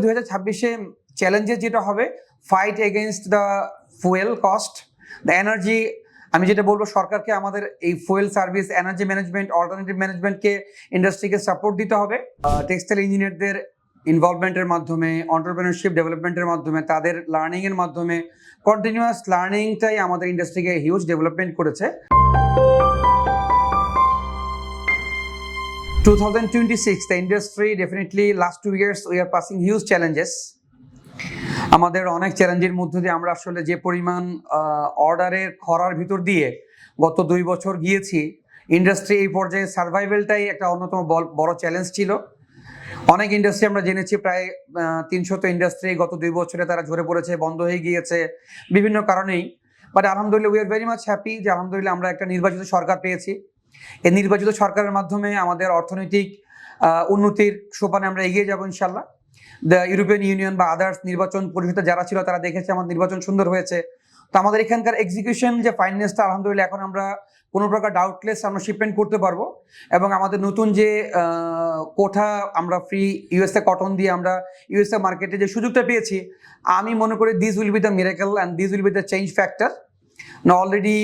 2026-এ challenges যেটা হবে fight against the fuel cost, the energy. আমি যেটা বলবো সরকারকে আমাদের এই fuel service, energy management, alternative ম্যানেজমেন্টকে ইন্ডাস্ট্রিকে সাপোর্ট দিতে হবে। টেক্সটাইল ইঞ্জিনিয়ারদের ইনভলভমেন্টের মাধ্যমে, এন্টারপ্রেনারশিপ ডেভেলপমেন্টের মাধ্যমে, তাদের লার্নিংয়ের মাধ্যমে, কন্টিনিউয়াস লার্নিংটাই আমাদের ইন্ডাস্ট্রিকে হিউজ ডেভেলপমেন্ট করেছে। 2026, the industry definitely last 2 years we are passing huge challenges. আমাদের অনেক চ্যালেঞ্জের মধ্যে দিয়ে আমরা আসলে যে পরিমাণ অর্ডারের খরার ভিতর দিয়ে গত 2 বছর গিয়েছি, ইন্ডাস্ট্রি এই পর্যায়ে সার্ভাইভেলটাই একটা অন্যতম বড় চ্যালেঞ্জ ছিল। অনেক ইন্ডাস্ট্রি আমরা জেনেছি, প্রায় 300 ইন্ডাস্ট্রি গত 2 বছরে তারা ঝরে পড়েছে, বন্ধ হয়ে গিয়েছে বিভিন্ন কারণেই। বাট আলহামদুলিল্লাহ we are very much happy যে আলহামদুলিল্লাহ আমরা একটা নির্বাচিত সরকার পেয়েছি। এই নির্বাচিত সরকারের মাধ্যমে আমাদের অর্থনৈতিক উন্নতির সোপানে আমরা এগিয়ে যাব ইনশাল্লাহ। দ্য ইউরোপিয়ান ইউনিয়ন বা আদার্স নির্বাচন পরিষদে যারা ছিল তারা দেখেছে আমাদের নির্বাচন সুন্দর হয়েছে। তো আমাদের এখানকার এক্সিকিউশন যে ফাইন্যান্সটা আলহামদুলিল্লাহ এখন আমরা কোনো প্রকার ডাউটলেস আমরা শিপমেন্ট করতে পারবো। এবং আমাদের নতুন যে কোঠা আমরা ফ্রি ইউএসএ কটন দিয়ে আমরা ইউএসএ মার্কেটে যে সুযোগটা পেয়েছি, আমি মনে করি this will be the miracle and this will be the change factor. Now already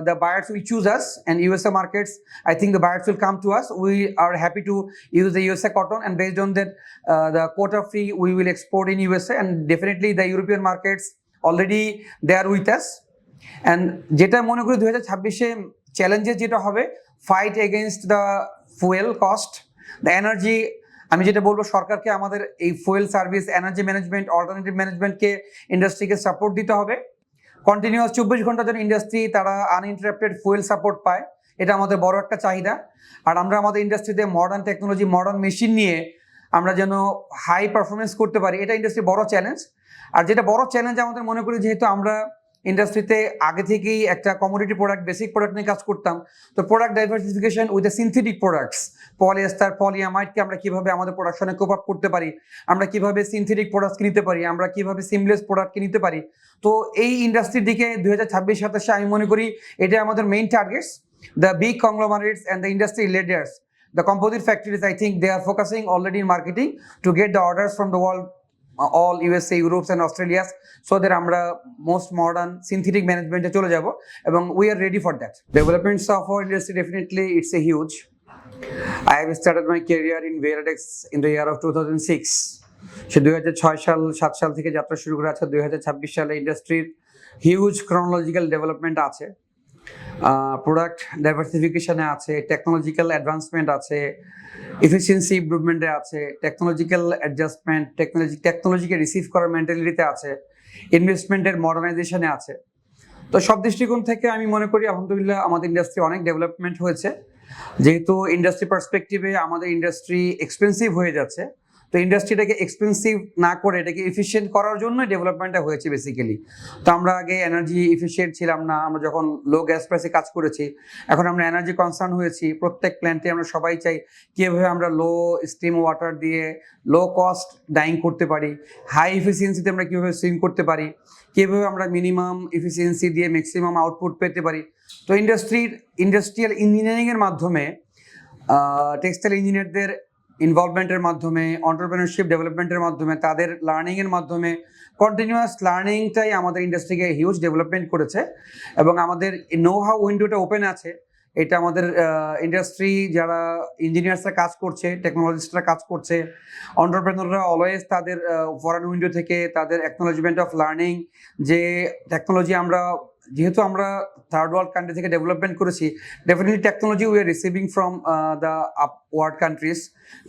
the buyers will choose us, and USA markets, I think the buyers will come to us. We are happy to use the USA cotton, and based on that the quota free we will export in USA, and definitely the European markets already they are with us. And যেটা মনে করি 2026-এ challenges যেটা হবে fight against the fuel cost, the energy. আমি যেটা বলবো সরকারকে আমাদের এই fuel service, energy management, alternative ম্যানেজমেন্টকে ইন্ডাস্ট্রিকে সাপোর্ট দিতে হবে। কন্টিনিউয়াস 24 ঘন্টার জন্য ইন্ডাস্ট্রি তারা আনইন্টারাপ্টেড ফুয়েল সাপোর্ট পায়, এটা আমাদের বড় একটা চাহিদা। আর আমরা আমাদের ইন্ডাস্ট্রিতে মডার্ন টেকনোলজি, মডার্ন মেশিন নিয়ে আমরা যেন হাই পারফরমেন্স করতে পারি, এটা ইন্ডাস্ট্রি বড় চ্যালেঞ্জ। আর যেটা বড় চ্যালেঞ্জ আমাদের মনে করি, যেহেতু আমরা ইন্ডাস্ট্রিতে আগে থেকেই একটা কমোডিটি প্রোডাক্ট, বেসিক প্রোডাক্ট নিয়ে কাজ করতাম, তো product diversification with the synthetic products, polyester, পলিয়ামাইডকে আমরা কিভাবে আমাদের প্রোডাকশনে কোপ আপ করতে পারি, আমরা কিভাবে সিনথেটিক প্রোডাক্টস নিতে পারি, আমরা কিভাবে সিমলেস প্রোডাক্টকে নিতে পারি। তো এই ইন্ডাস্ট্রির দিকে 2026-27 আমি মনে করি এটা আমাদের main targets. The big conglomerates and the industry leaders, the composite factories, I think they are focusing already in marketing to get the orders from the world, all USA, Europe and Australia, so that আমরা most modern synthetic management চলে যাব, এবং we are ready for that. Developments of our industry, definitely it's a huge. I have started my career in Veradex in the year of 2006. সে 2006-7 সাল থেকে যাত্রা শুরু করে আছে। 2026 সালে ইন্ডাস্ট্রির হিউজ ক্রনোলজিক্যাল ডেভেলপমেন্ট আছে, প্রোডাক্ট ডাইভার্সিফিকেশনে আছে, টেকনোলজিক্যাল অ্যাডভান্সমেন্ট আছে, এফিসিয়েন্সি ইমপ্রুভমেন্টে আছে, টেকনোলজিক্যাল অ্যাডজাস্টমেন্ট, টেকনোলজিকে রিসিভ করার মেন্টালিটিতে আছে, ইনভেস্টমেন্টের মডার্নাইজেশনে আছে। তো সব দৃষ্টিকোণ থেকে আমি মনে করি আলহামদুলিল্লাহ আমাদের ইন্ডাস্ট্রি অনেক ডেভেলপমেন্ট হয়েছে। যেহেতু ইন্ডাস্ট্রি পার্সপেক্টিভে আমাদের ইন্ডাস্ট্রি এক্সপেন্সিভ হয়ে যাচ্ছে, তো ইন্ডাস্ট্রিটাকে এক্সপেন্সিভ না করে এটাকে এফিশিয়েন্ট করার জন্যই ডেভেলপমেন্টটা হয়েছে বেসিক্যালি। তো আমরা আগে এনার্জি এফিশিয়েন্ট ছিলাম না, আমরা যখন লো গ্যাস প্রাইসে কাজ করেছি, এখন আমরা এনার্জি কনসার্ন হয়েছি। প্রত্যেক প্ল্যান্টে আমরা সবাই চাই কীভাবে আমরা লো স্টিম ওয়াটার দিয়ে লো কস্ট ডাইং করতে পারি, হাই এফিসিয়েন্সিতে আমরা কীভাবে সুইং করতে পারি, কীভাবে আমরা মিনিমাম এফিসিয়েন্সি দিয়ে ম্যাক্সিমাম আউটপুট পেতে পারি। তো ইন্ডাস্ট্রিয়াল ইঞ্জিনিয়ারিংয়ের মাধ্যমে, টেক্সটাইল ইঞ্জিনিয়ারদের ইনভলভমেন্টের মাধ্যমে, এন্টারপ্রেনারশিপ ডেভেলপমেন্টের মাধ্যমে, তাদের লার্নিংয়ের মাধ্যমে, কন্টিনিউয়াস লার্নিংটাই আমাদের ইন্ডাস্ট্রিকে হিউজ ডেভেলপমেন্ট করেছে। এবং আমাদের নো হাউ উইন্ডোটা ওপেন আছে, এটা আমাদের ইন্ডাস্ট্রি যারা ইঞ্জিনিয়ার্সরা কাজ করছে, টেকনোলজিস্টরা কাজ করছে, এন্টারপ্রেনাররা অলওয়েজ তাদের ফরেন উইন্ডো থেকে তাদের অ্যাকনোলজমেন্ট অফ লার্নিং, যে টেকনোলজি আমরা যেহেতু আমরা থার্ড ওয়ার্ল্ড কান্ট্রি থেকে ডেভেলপমেন্ট করেছি, definitely technology we are receiving from the upward countries,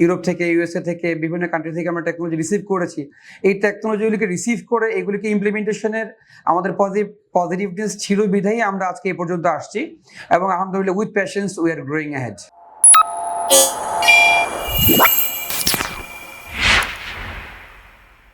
Europe থেকে, ইউএসএ থেকে, বিভিন্ন কান্ট্রি থেকে আমরা টেকনোলজি রিসিভ করেছি। এই টেকনোলজিগুলিকে রিসিভ করে এগুলিকে ইমপ্লিমেন্টেশনের আমাদের পজিটিভনেস ছিল বিধায়ী আমরা আজকে এই পর্যন্ত আসছি, এবং আলহামদুলিল্লাহ with patience we are growing ahead.